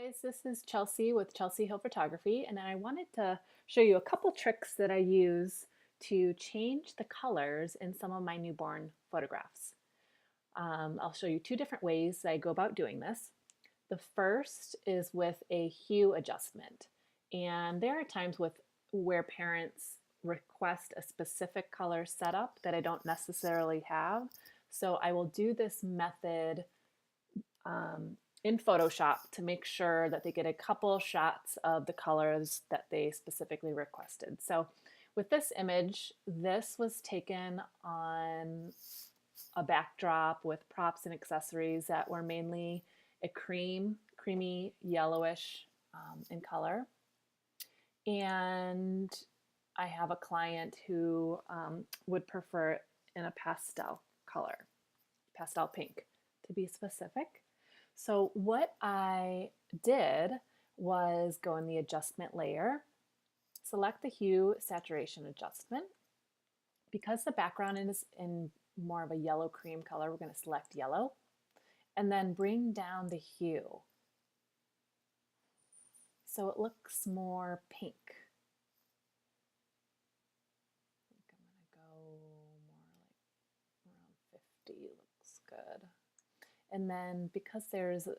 Guys, this is Chelsea with Chelsea Hill Photography, and I wanted to show you a couple tricks that I use to change the colors in some of my newborn photographs. I'll show you two different ways that I go about doing this. The first is with a hue adjustment, and there are times where parents request a specific color setup that I don't necessarily have. So I will do this method in Photoshop to make sure that they get a couple shots of the colors that they specifically requested. So with this image, this was taken on a backdrop with props and accessories that were mainly a creamy yellowish in color. And I have a client who would prefer it in a pastel color, pastel pink to be specific. So what I did was go in the adjustment layer, select the hue saturation adjustment. Because the background is in more of a yellow cream color, we're going to select yellow and then bring down the hue so it looks more pink. I think I'm going to go more like around 50 looks good. And then because the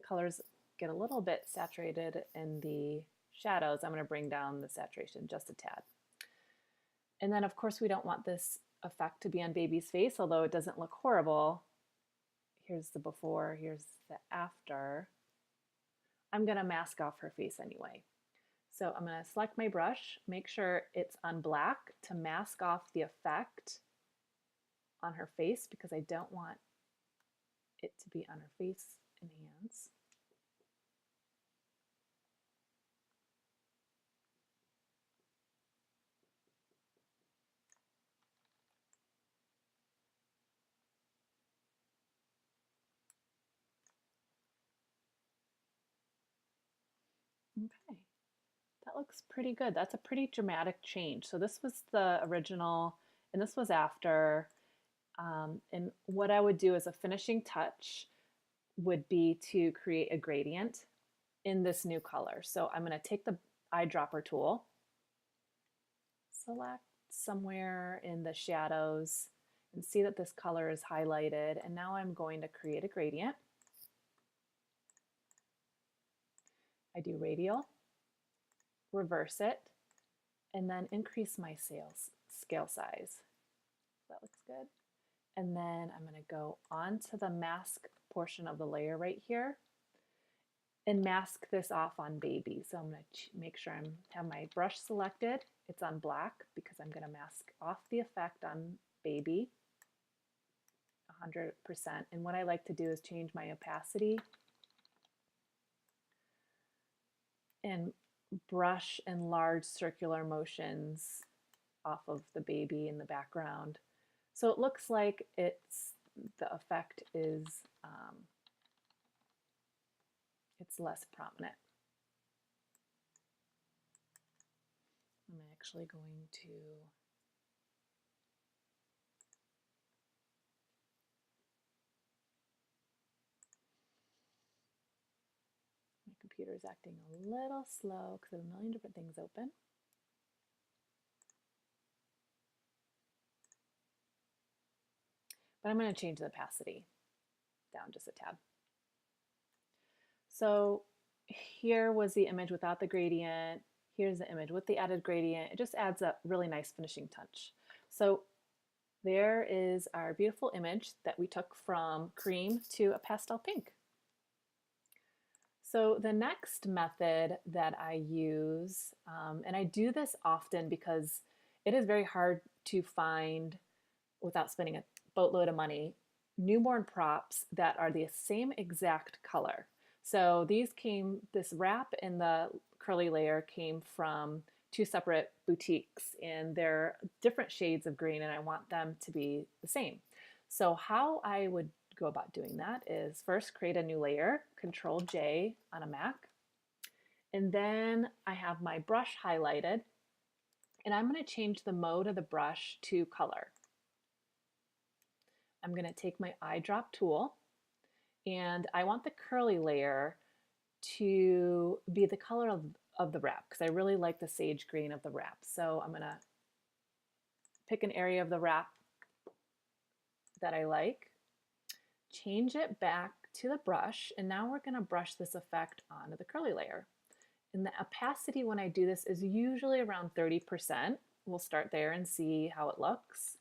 colors get a little bit saturated in the shadows, I'm going to bring down the saturation just a tad. And then of course we don't want this effect to be on baby's face, although it doesn't look horrible. Here's the before, here's the after. I'm going to mask off her face anyway. So I'm going to select my brush, make sure it's on black to mask off the effect on her face because I don't want it to be on her face and hands. Okay, that looks pretty good. That's a pretty dramatic change. So this was the original and this was after. And what I would do as a finishing touch would be to create a gradient in this new color. So I'm going to take the eyedropper tool, select somewhere in the shadows, and see that this color is highlighted. And now I'm going to create a gradient. I do radial, reverse it, and then increase my scale size. That looks good. And then I'm going to go onto the mask portion of the layer right here and mask this off on baby. So I'm going to make sure I have my brush selected. It's on black because I'm going to mask off the effect on baby 100%. And what I like to do is change my opacity and brush in large circular motions off of the baby in the background. So it looks like the effect is it's less prominent. I'm actually going to my computer is acting a little slow because I have a million different things open. But I'm going to change the opacity down just a tad. So here was the image without the gradient. Here's the image with the added gradient. It just adds a really nice finishing touch. So there is our beautiful image that we took from cream to a pastel pink. So the next method that I use, and I do this often because it is very hard to find, without spending a boatload of money, newborn props that are the same exact color. So this wrap in the curly layer came from two separate boutiques and they're different shades of green and I want them to be the same. So how I would go about doing that is first create a new layer, Control J on a Mac, and then I have my brush highlighted and I'm going to change the mode of the brush to color. I'm going to take my eyedrop tool and I want the curly layer to be the color of the wrap because I really like the sage green of the wrap. So I'm gonna pick an area of the wrap that I like, change it back to the brush, and now we're gonna brush this effect onto the curly layer. And the opacity when I do this is usually around 30%. We'll start there and see how it looks.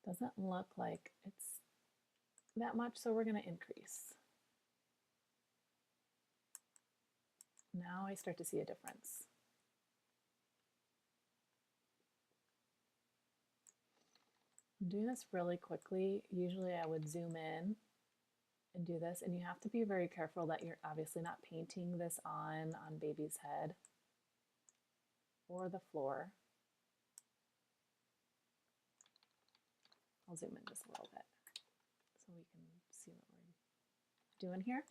Doesn't look like it's that much, so we're going to increase. Now I start to see a difference. I'm doing this really quickly. Usually I would zoom in and do this, and you have to be very careful that you're obviously not painting this on baby's head or the floor. I'll zoom in just a little bit so we can see what we're doing here.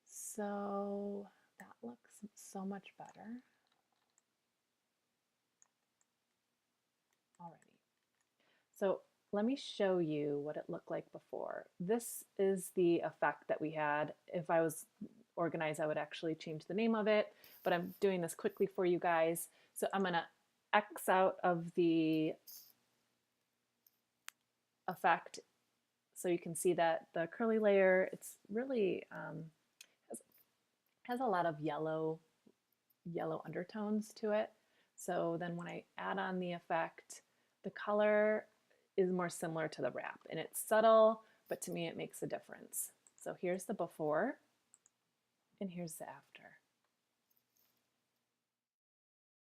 So that looks so much better. Alrighty. So let me show you what it looked like before. This is the effect that we had. If I was organized, I would actually change the name of it, but I'm doing this quickly for you guys. So I'm gonna X out of the effect so you can see that the curly layer, it's really has a lot of yellow undertones to it. So then when I add on the effect, the color is more similar to the wrap, and it's subtle, but to me it makes a difference. So here's the before and here's the after.